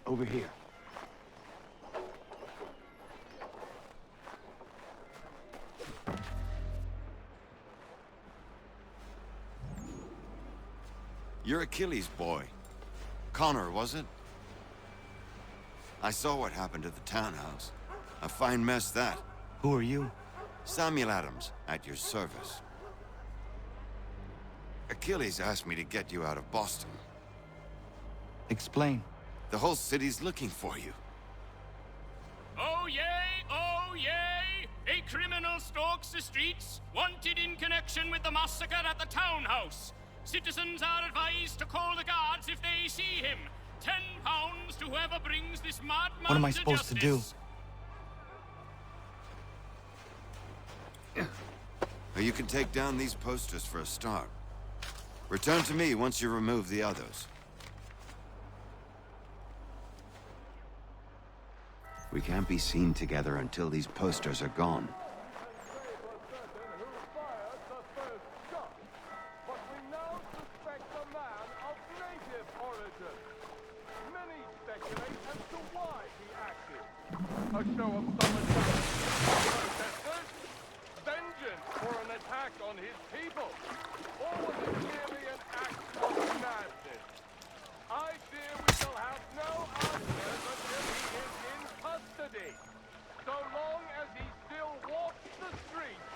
over here. You're Achilles' boy. Connor, was it? I saw what happened at the townhouse. A fine mess, that. Who are you? Samuel Adams, at your service. Achilles asked me to get you out of Boston. Explain. The whole city's looking for you. Oh yay, oh yay! A criminal stalks the streets, wanted in connection with the massacre at the townhouse. Citizens are advised to call the guards if they see him. £10 to whoever brings this madman What am I to supposed to do? justice. You can take down these posters for a start. Return to me once you remove the others. We can't be seen together until these posters are gone. A show of solidarity protesters, vengeance for an attack on his people, or was it merely an act of madness? I fear we shall have no answers until he is in custody. So long as he still walks the streets,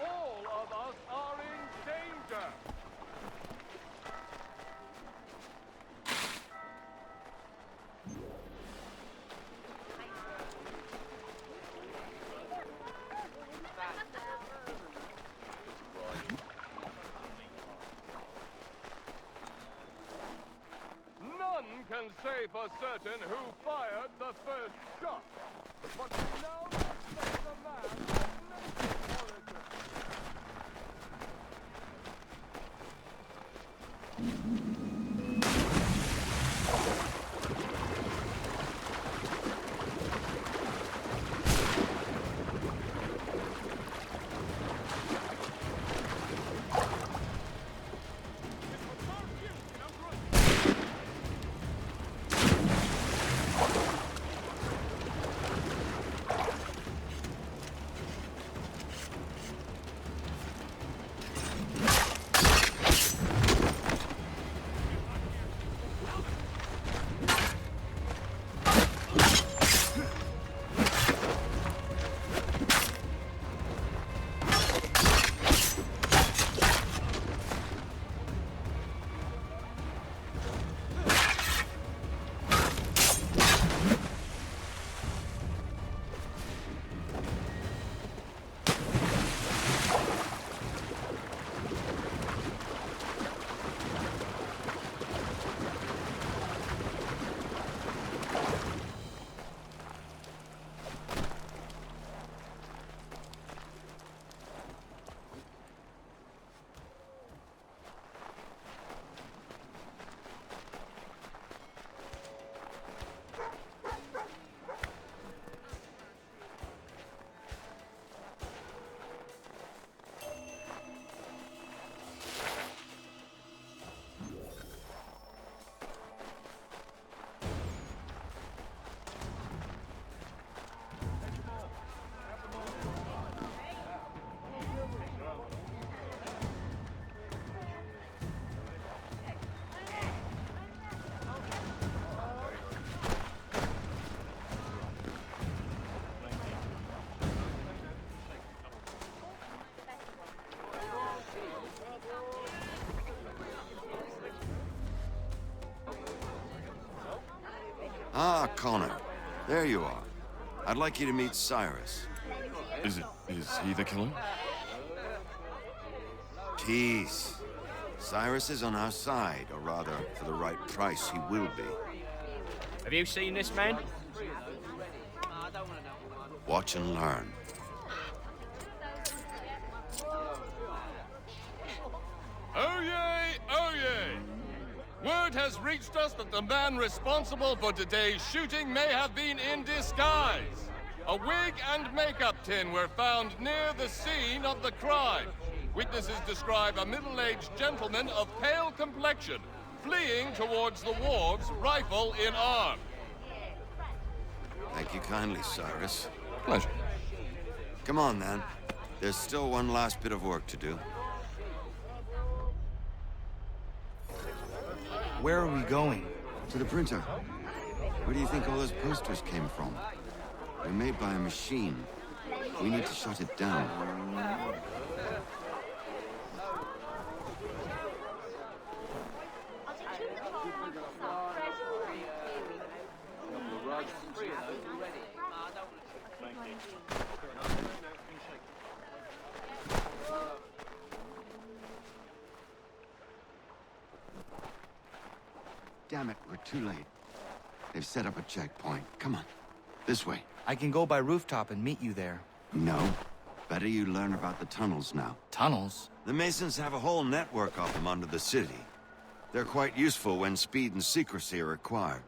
all of us are in danger. Can say for certain who fired the first shot, but we know that the man of native origin. Ah, Connor. There you are. I'd like you to meet Cyrus. Is he the killer? Peace. Cyrus is on our side, or rather, for the right price, he will be. Have you seen this man? Watch and learn. Oh yay, oh yay! Word has reached us that the man responsible for today's shooting may have been in disguise. A wig and makeup tin were found near the scene of the crime. Witnesses describe a middle-aged gentleman of pale complexion fleeing towards the wharves, rifle in arm. Thank you kindly, Cyrus. Pleasure. Come on, then. There's still one last bit of work to do. Where are we going? To the printer. Where do you think all those posters came from? They're made by a machine. We need to shut it down. Damn it, we're too late. They've set up a checkpoint. Come on. This way. I can go by rooftop and meet you there. No. Better you learn about the tunnels now. Tunnels? The Masons have a whole network of them under the city. They're quite useful when speed and secrecy are required.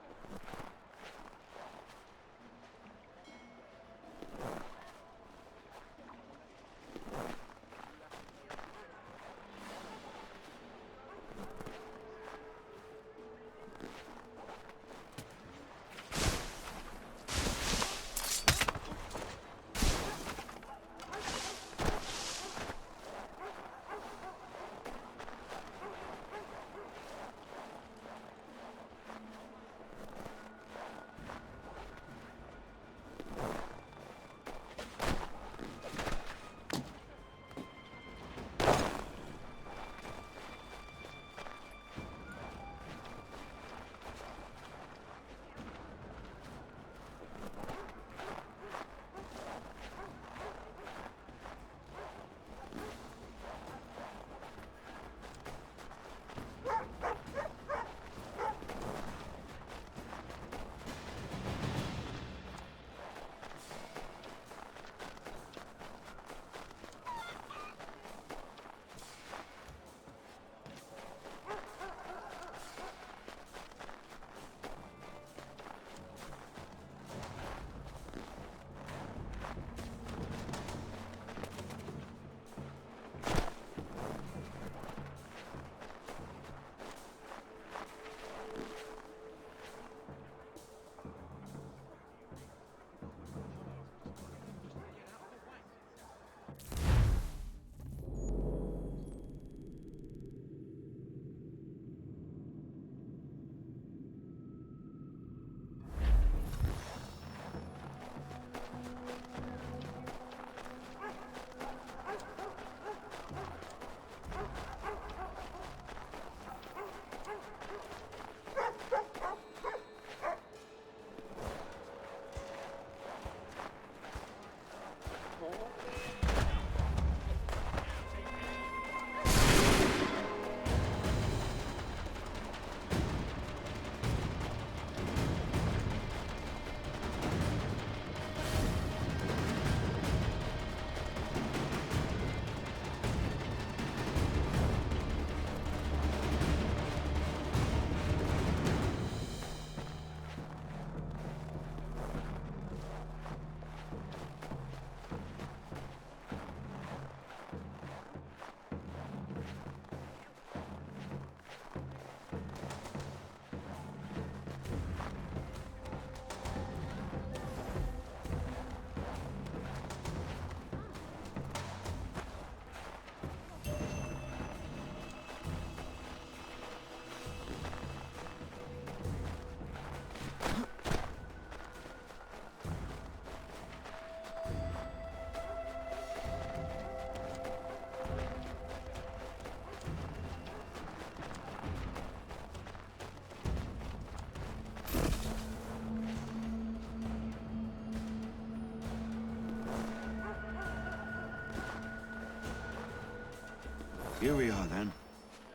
Here we are, then.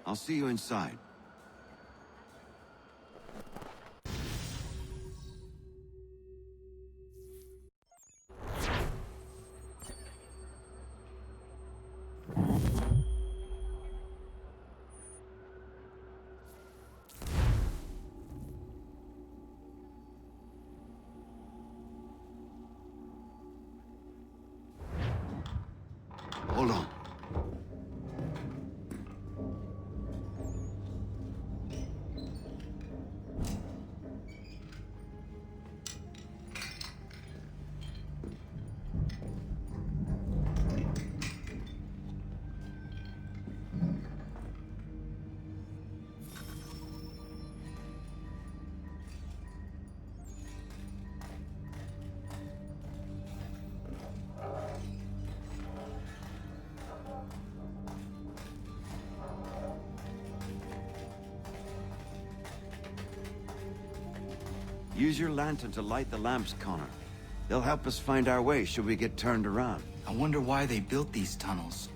I'll see you inside. Hold on. Use your lantern to light the lamps, Connor. They'll help us find our way should we get turned around. I wonder why they built these tunnels.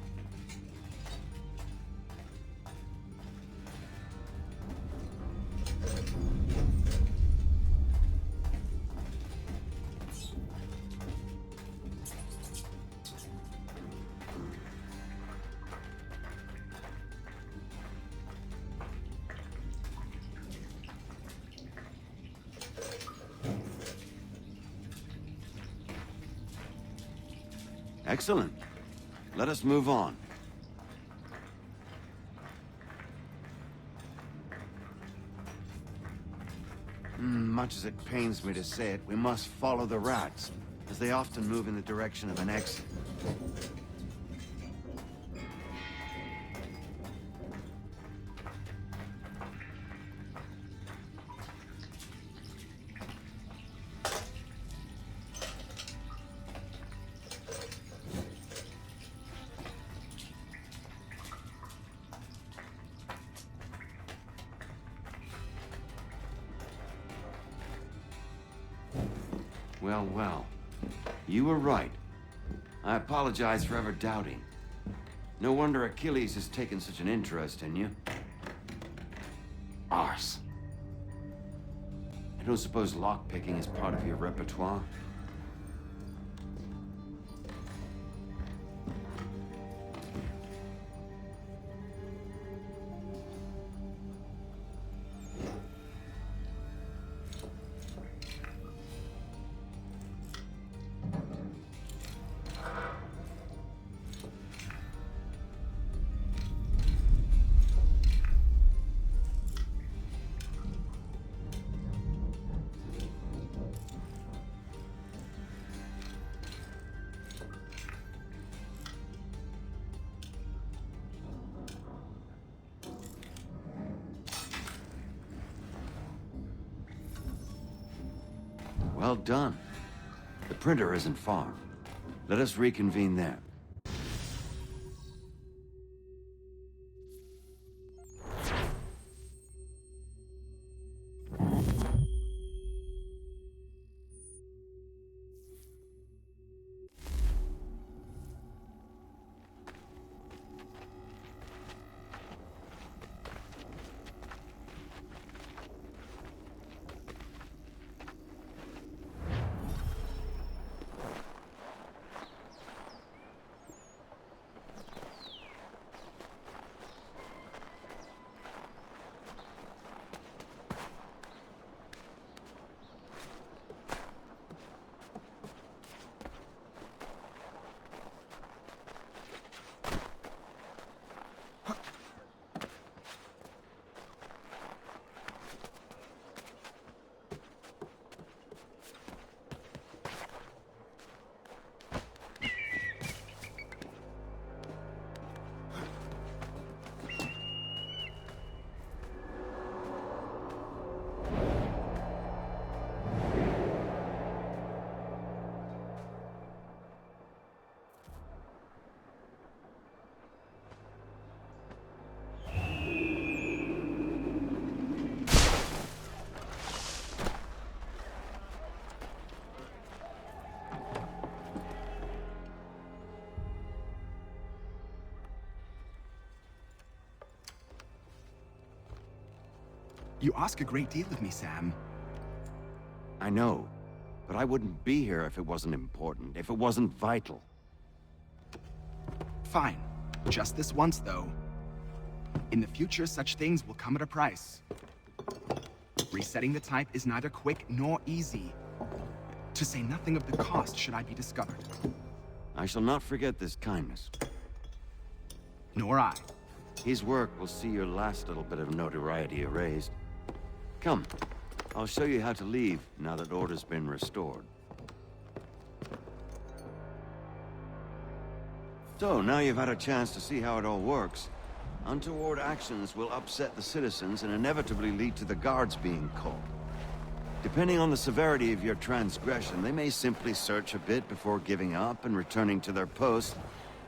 Excellent. Let us move on. Much as it pains me to say it, we must follow the rats, as they often move in the direction of an exit. Well, well. You were right. I apologize for ever doubting. No wonder Achilles has taken such an interest in you. Arse. I don't suppose lockpicking is part of your repertoire? Well done. The printer isn't far. Let us reconvene there. You ask a great deal of me, Sam. I know, but I wouldn't be here if it wasn't important, if it wasn't vital. Fine. Just this once, though. In the future, such things will come at a price. Resetting the type is neither quick nor easy. To say nothing of the cost should I be discovered. I shall not forget this kindness. Nor I. His work will see your last little bit of notoriety erased. Come, I'll show you how to leave now that order's been restored. So, now you've had a chance to see how it all works. Untoward actions will upset the citizens and inevitably lead to the guards being called. Depending on the severity of your transgression, they may simply search a bit before giving up and returning to their post.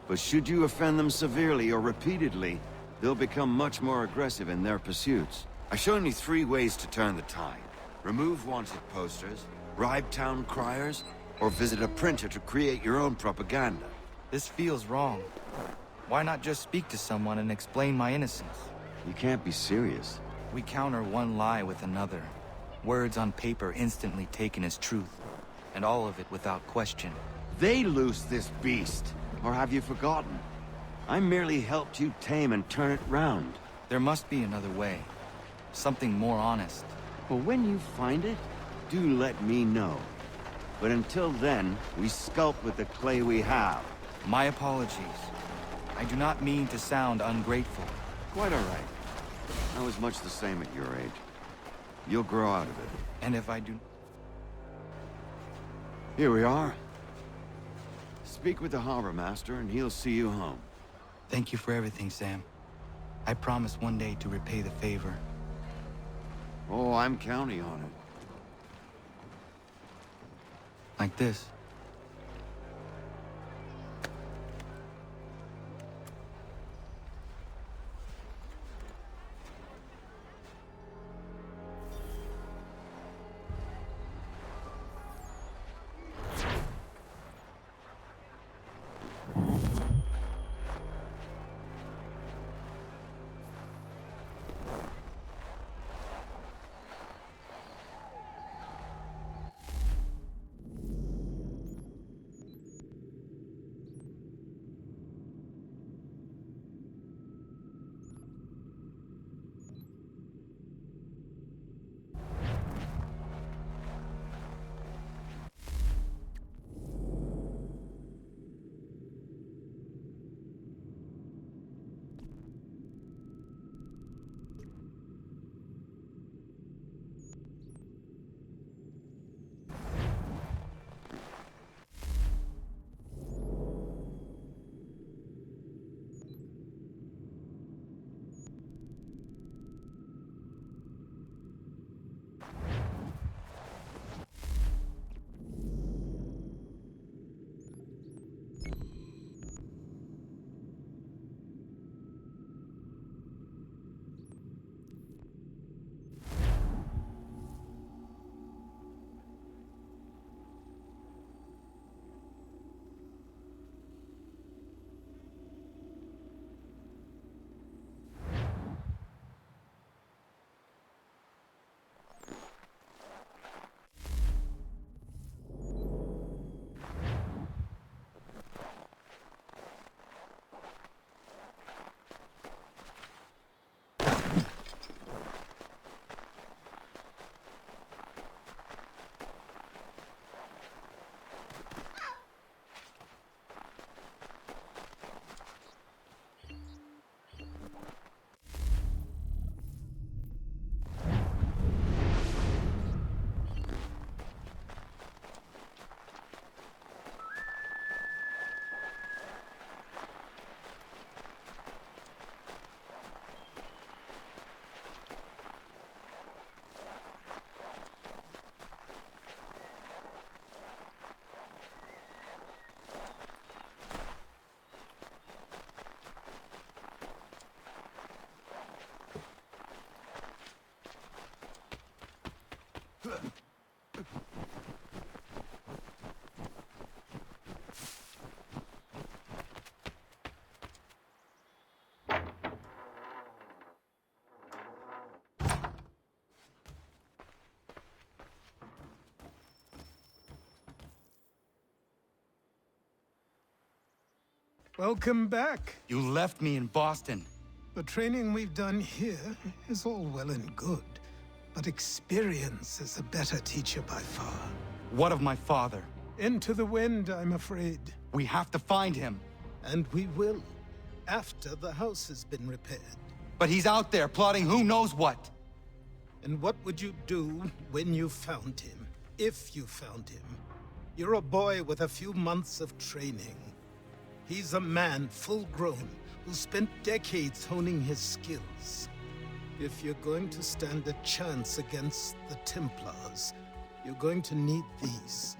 But should you offend them severely or repeatedly, they'll become much more aggressive in their pursuits. I've shown you 3 ways to turn the tide. Remove wanted posters, bribe town criers, or visit a printer to create your own propaganda. This feels wrong. Why not just speak to someone and explain my innocence? You can't be serious. We counter one lie with another. Words on paper instantly taken as truth. And all of it without question. They loose this beast. Or have you forgotten? I merely helped you tame and turn it round. There must be another way. Something more honest. Well, when you find it, do let me know. But until then, we sculpt with the clay we have. My apologies. I do not mean to sound ungrateful. Quite all right. I was much the same at your age. You'll grow out of it. And if I do... Here we are. Speak with the harbor master and he'll see you home. Thank you for everything, Sam. I promise one day to repay the favor. Oh, I'm counting on it. Like this. Welcome back. You left me in Boston. The training we've done here is all well and good, but experience is a better teacher by far. What of my father? Into the wind, I'm afraid. We have to find him. And we will, after the house has been repaired. But he's out there plotting who knows what. And what would you do when you found him? If you found him? You're a boy with a few months of training. He's a man full grown who spent decades honing his skills. If you're going to stand a chance against the Templars, you're going to need these.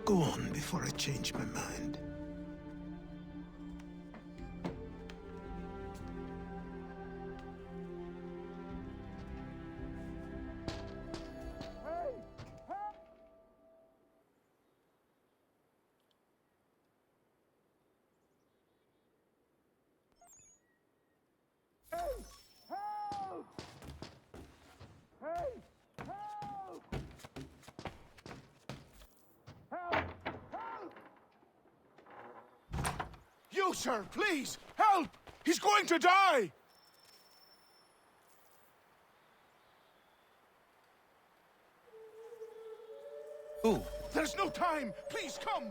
Go on before I change my mind. You, sir, please, help! He's going to die! Who? There's no time! Please, come!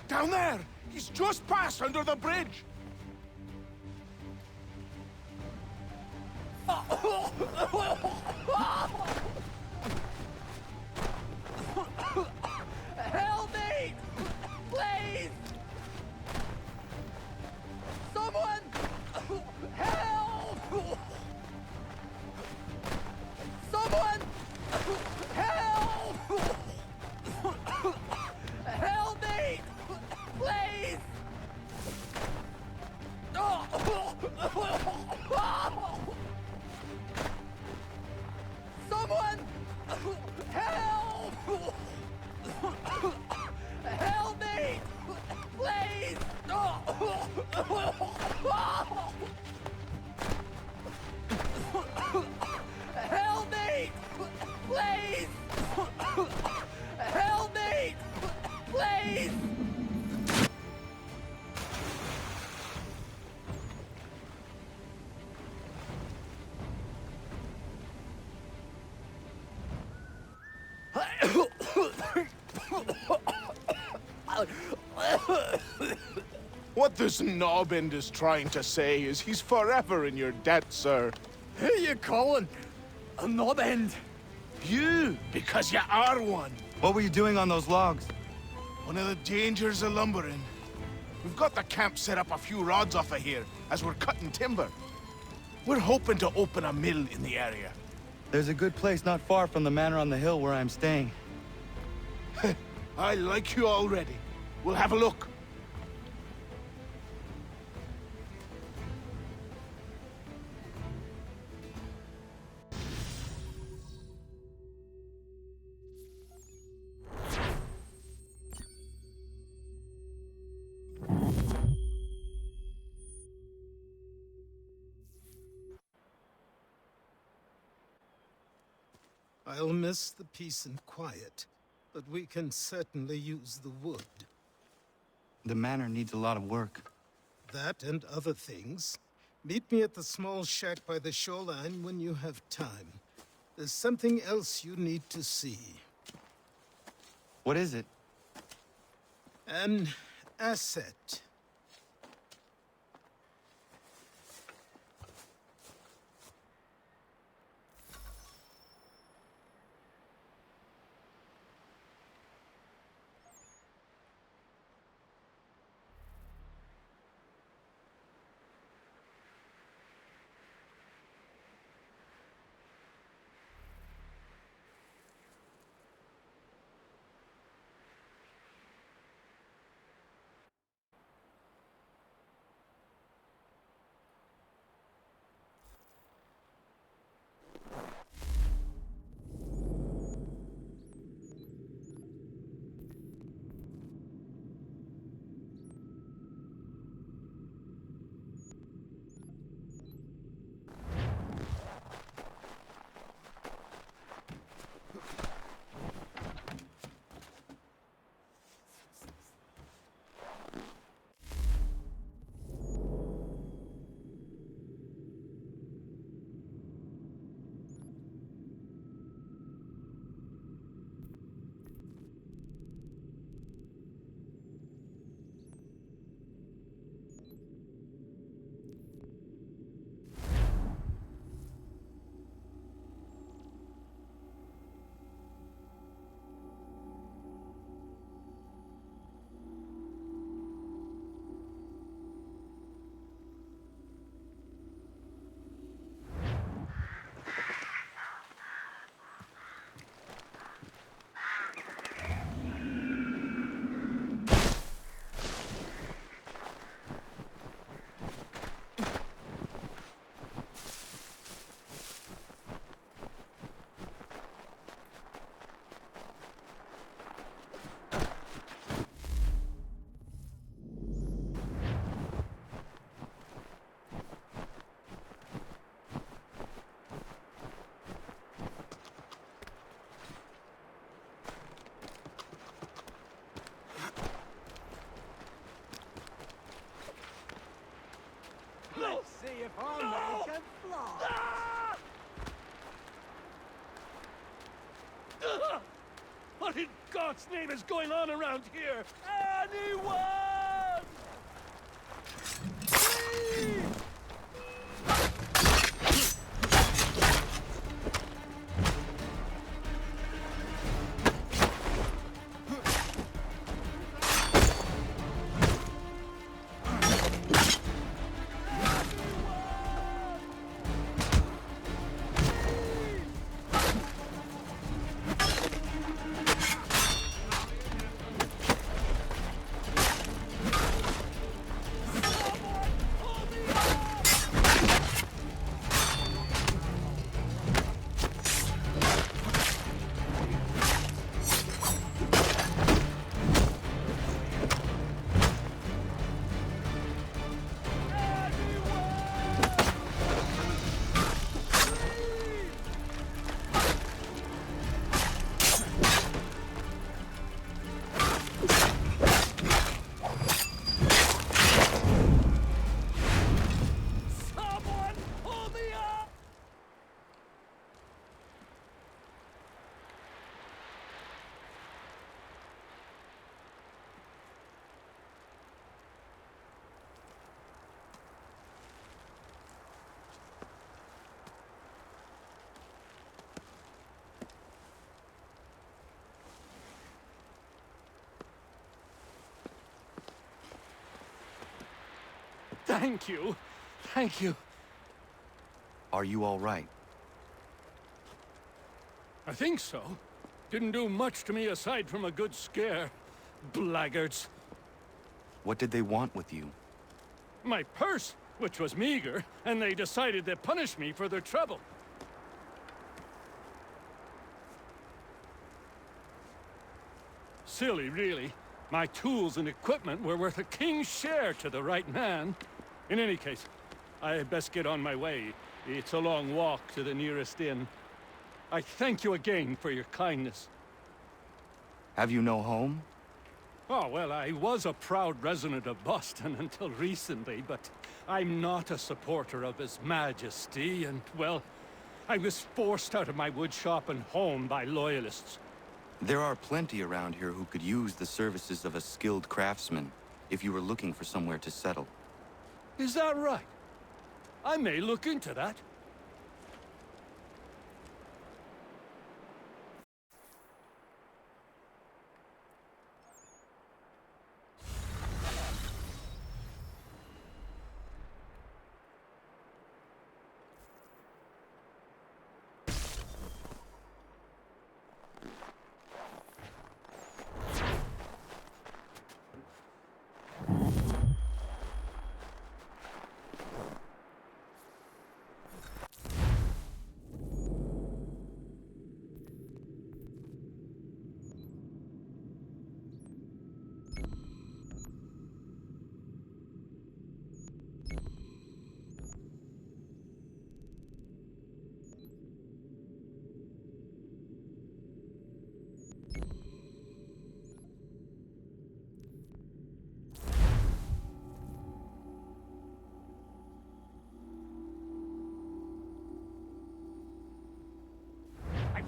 Down there! He's just passed under the bridge! Help me! Please! Someone! Help! Someone! Help! Help me! Please! Someone! Help! Help me! Please! Help me! Please! Help me! Please! What this knobend is trying to say is he's forever in your debt, sir. Who you calling a knob end? You, because you are one. What were you doing on those logs? One of the dangers of lumbering. We've got the camp set up a few rods off of here as we're cutting timber. We're hoping to open a mill in the area. There's a good place not far from the manor on the hill where I'm staying. I like you already. We'll have a look. I'll miss the peace and quiet, but we can certainly use the wood. The manor needs a lot of work. That and other things. Meet me at the small shack by the shoreline when you have time. There's something else you need to see. What is it? An asset. What in God's name is going on around here? Anyone! Please! Thank you. Thank you. Are you all right? I think so. Didn't do much to me aside from a good scare. Blackguards. What did they want with you? My purse, which was meager, and they decided to punish me for their trouble. Silly, really. My tools and equipment were worth a king's share to the right man. In any case, I had best get on my way. It's a long walk to the nearest inn. I thank you again for your kindness. Have you no home? Oh, well, I was a proud resident of Boston until recently, but I'm not a supporter of His Majesty, and, well, I was forced out of my woodshop and home by loyalists. There are plenty around here who could use the services of a skilled craftsman, if you were looking for somewhere to settle. Is that right? I may look into that.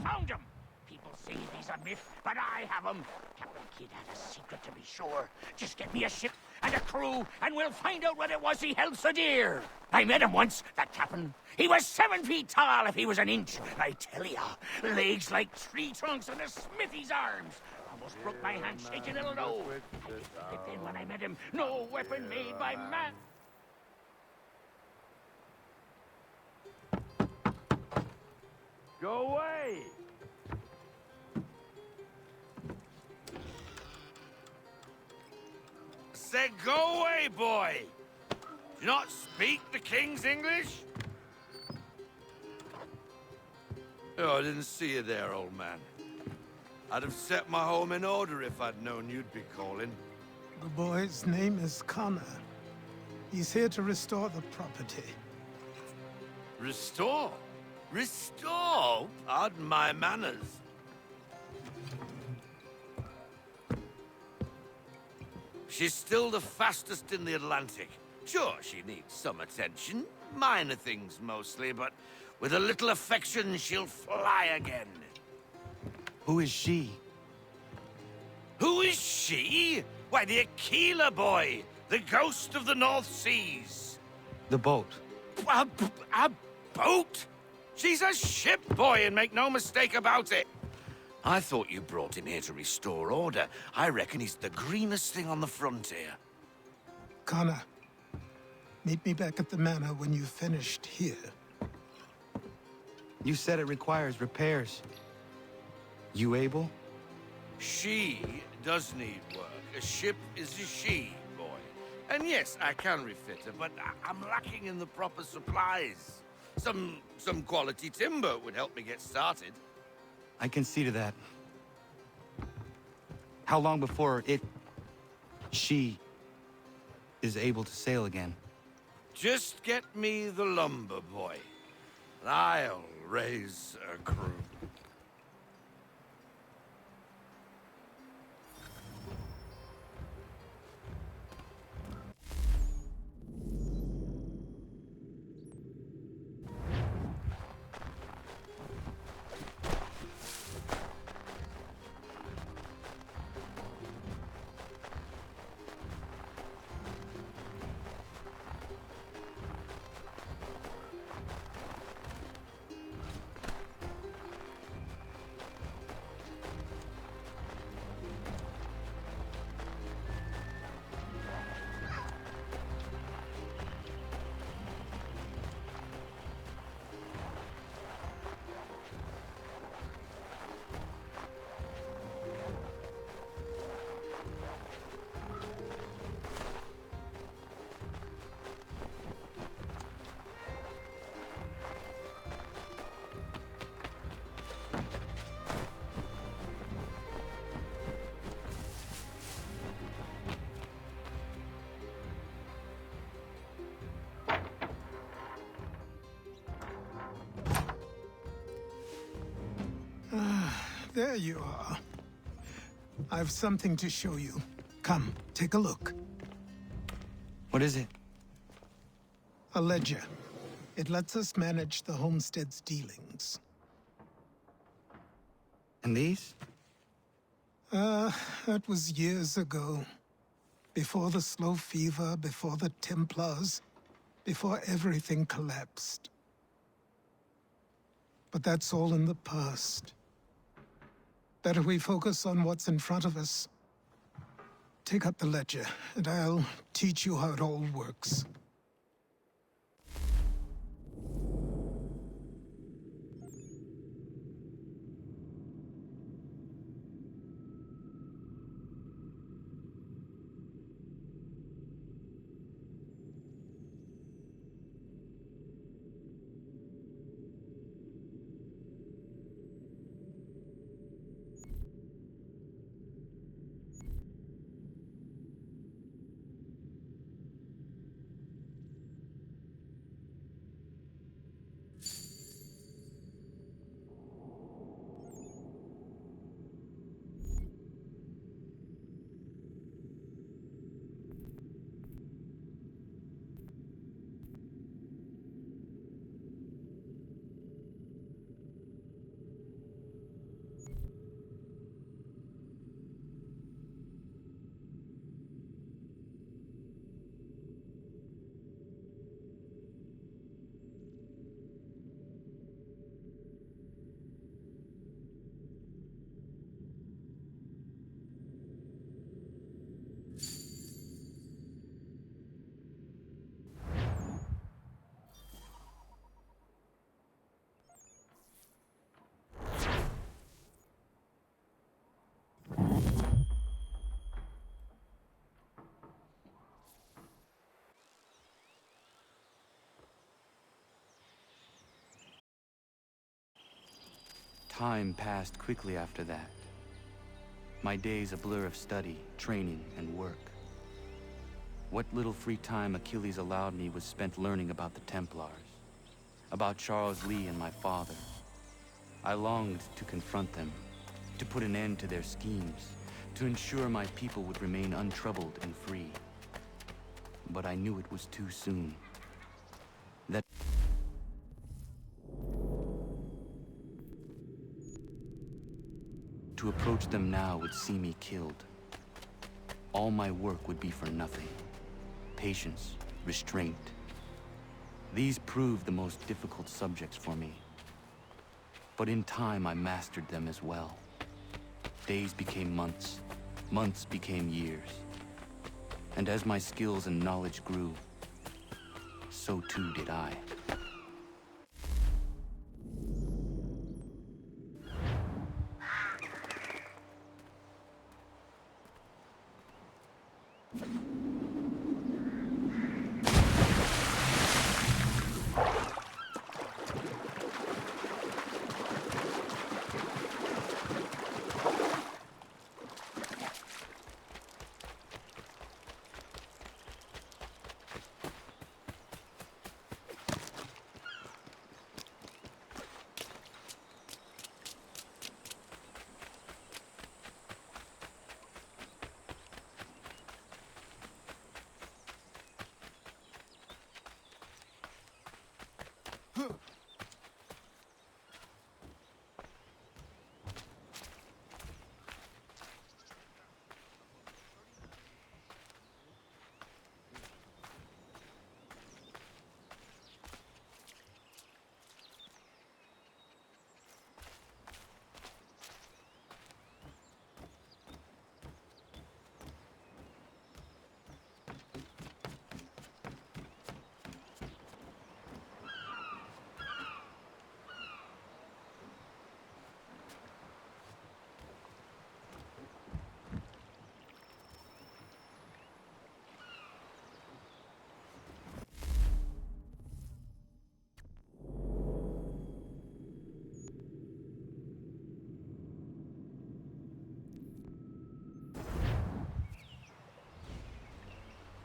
Found him! People say he's a myth, but I have him. Captain Kidd had a secret, to be sure. Just get me a ship and a crew, and we'll find out what it was he held so dear. I met him once, that captain. He was 7 feet tall if he was an inch. I tell ya, legs like tree trunks and a smithy's arms. Almost broke my hand shaking it'll know. I didn't think it then when I met him. No weapon made by man. Go away! Said go away, boy! Do you not speak the King's English? Oh, I didn't see you there, old man. I'd have set my home in order if I'd known you'd be calling. The boy's name is Connor. He's here to restore the property. Restore? Restore? Pardon my manners. She's still the fastest in the Atlantic. Sure, she needs some attention. Minor things mostly, but with a little affection, she'll fly again. Who is she? is she? Why, the Aquila boy, the ghost of the North Seas. The boat. A boat? She's a ship boy, and make no mistake about it. I thought you brought him here to restore order. I reckon he's the greenest thing on the frontier. Connor, meet me back at the manor when you've finished here. You said it requires repairs. You able? She does need work. A ship is a she, boy. And yes, I can refit her, but I'm lacking in the proper supplies. Some quality timber would help me get started. I can see to that. How long before she is able to sail again? Just get me the lumber, boy. And I'll raise a crew. There you are. I've something to show you. Come, take a look. What is it? A ledger. It lets us manage the homestead's dealings. And these? That was years ago. Before the slow fever, before the Templars, before everything collapsed. But that's all in the past. Better we focus on what's in front of us. Take up the ledger, and I'll teach you how it all works. Time passed quickly after that. My days a blur of study, training, and work. What little free time Achilles allowed me was spent learning about the Templars, about Charles Lee and my father. I longed to confront them, to put an end to their schemes, to ensure my people would remain untroubled and free. But I knew it was too soon. That to approach them now would see me killed. all my work would be for nothing. Patience, restraint. These proved the most difficult subjects for me. But in time, I mastered them as well. Days became months, months became years. And as my skills and knowledge grew, so too did I.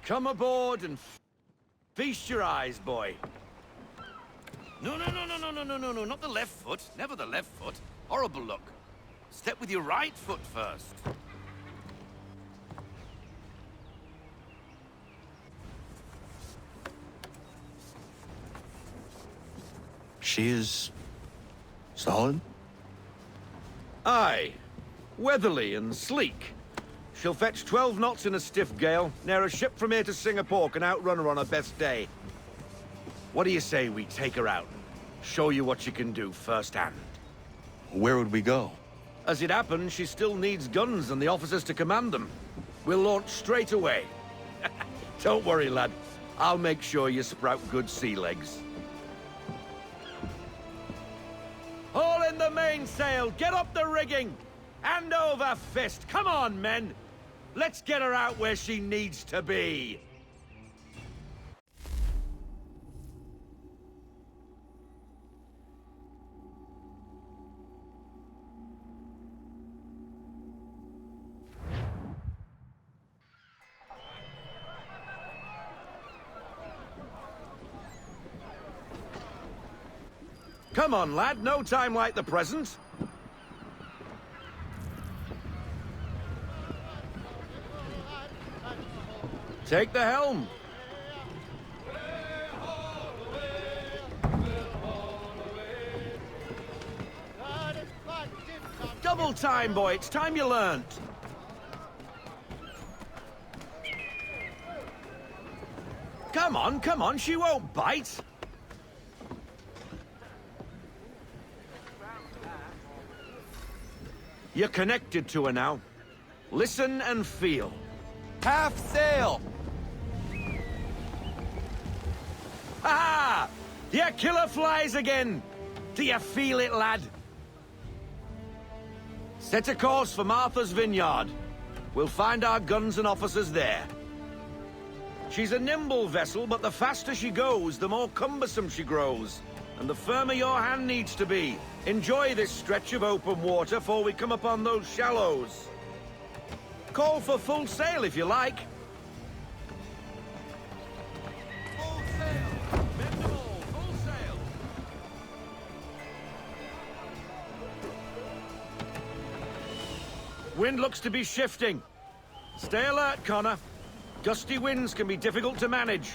Come aboard and feast your eyes, boy. No, not the left foot. Never the left foot. Horrible look. Step with your right foot first. She is... solid? Aye. Weatherly and sleek. She'll fetch 12 knots in a stiff gale, near a ship from here to Singapore can outrun her on her best day. What do you say we take her out? Show you what she can do firsthand. Where would we go? As it happens, she still needs guns and the officers to command them. We'll launch straight away. Don't worry, lad. I'll make sure you sprout good sea legs. Haul in the mainsail! Get up the rigging! Hand over fist! Come on, men! Let's get her out where she needs to be! Come on, lad. No time like the present. Take the helm. Double time, boy. It's time you learned. Come on. She won't bite. You're connected to her now. Listen and feel. Half sail! Ha! Your killer flies again! Do you feel it, lad? Set a course for Martha's Vineyard. We'll find our guns and officers there. She's a nimble vessel, but the faster she goes, the more cumbersome she grows. And the firmer your hand needs to be. Enjoy this stretch of open water before we come upon those shallows. Call for full sail if you like. Full sail! Bend them all, full sail! Wind looks to be shifting. Stay alert, Connor. Gusty winds can be difficult to manage.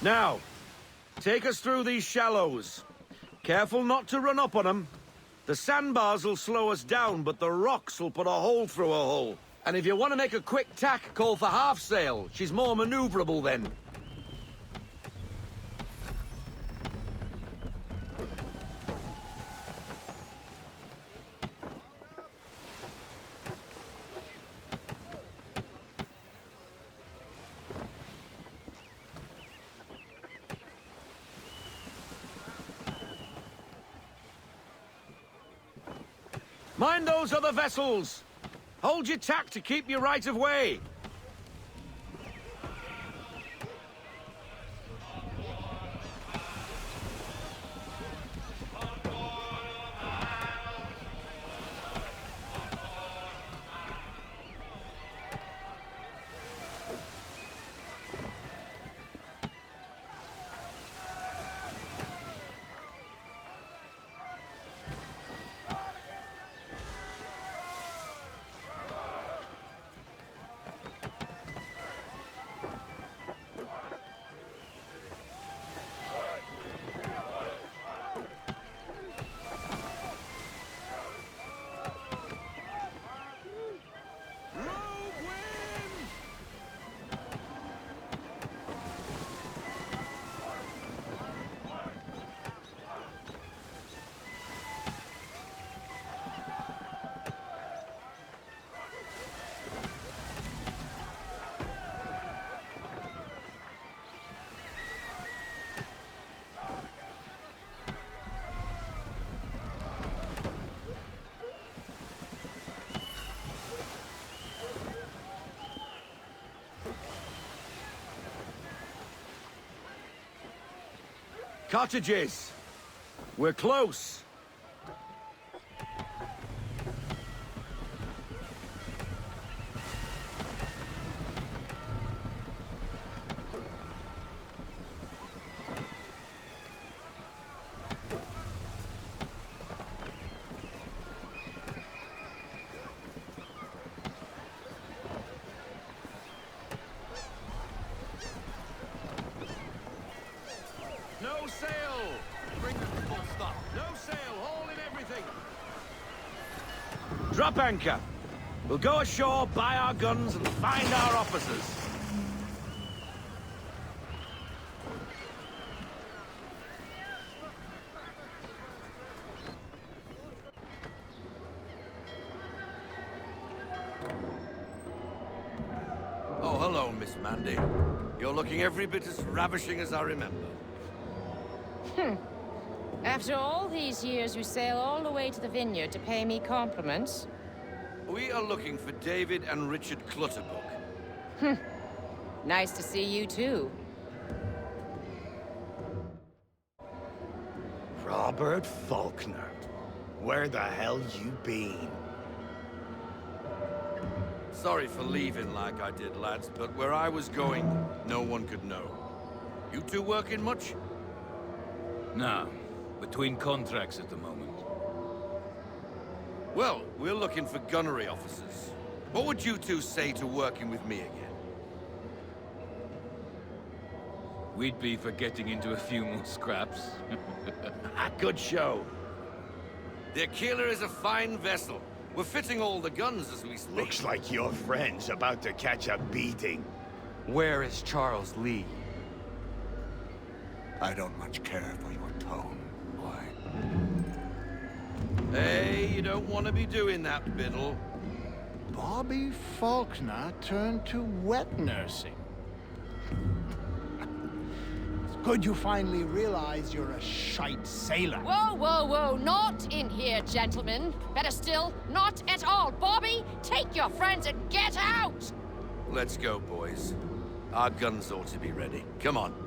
Now, take us through these shallows. Careful not to run up on them. The sandbars will slow us down, but the rocks will put a hole through a hole. And if you want to make a quick tack, call for half sail. She's more maneuverable then. Mind those other vessels! Hold your tack to keep your right of way! Cottages! We're close! No sail! Bring them to full stop. No sail, haul in everything! Drop anchor. We'll go ashore, buy our guns, and find our officers. Oh, hello, Miss Mandy. You're looking every bit as ravishing as I remember. After all these years, you sail all the way to the vineyard to pay me compliments? We are looking for David and Richard Clutterbuck. Nice to see you, too. Robert Faulkner. Where the hell you been? Sorry for leaving like I did, lads, but where I was going, no one could know. You two working much? No. Between contracts at the moment. Well, we're looking for gunnery officers. What would you two say to working with me again? We'd be for getting into a few more scraps. Good show. The Aquila is a fine vessel. We're fitting all the guns as we speak. Looks like your friend's about to catch a beating. Where is Charles Lee? I don't much care for your tone, boy. Hey, you don't want to be doing that, Biddle. Bobby Faulkner turned to wet nursing. It's good you finally realize you're a shite sailor. Whoa, whoa, whoa, not in here, gentlemen. Better still, not at all. Bobby, take your friends and get out! Let's go, boys. Our guns ought to be ready. Come on.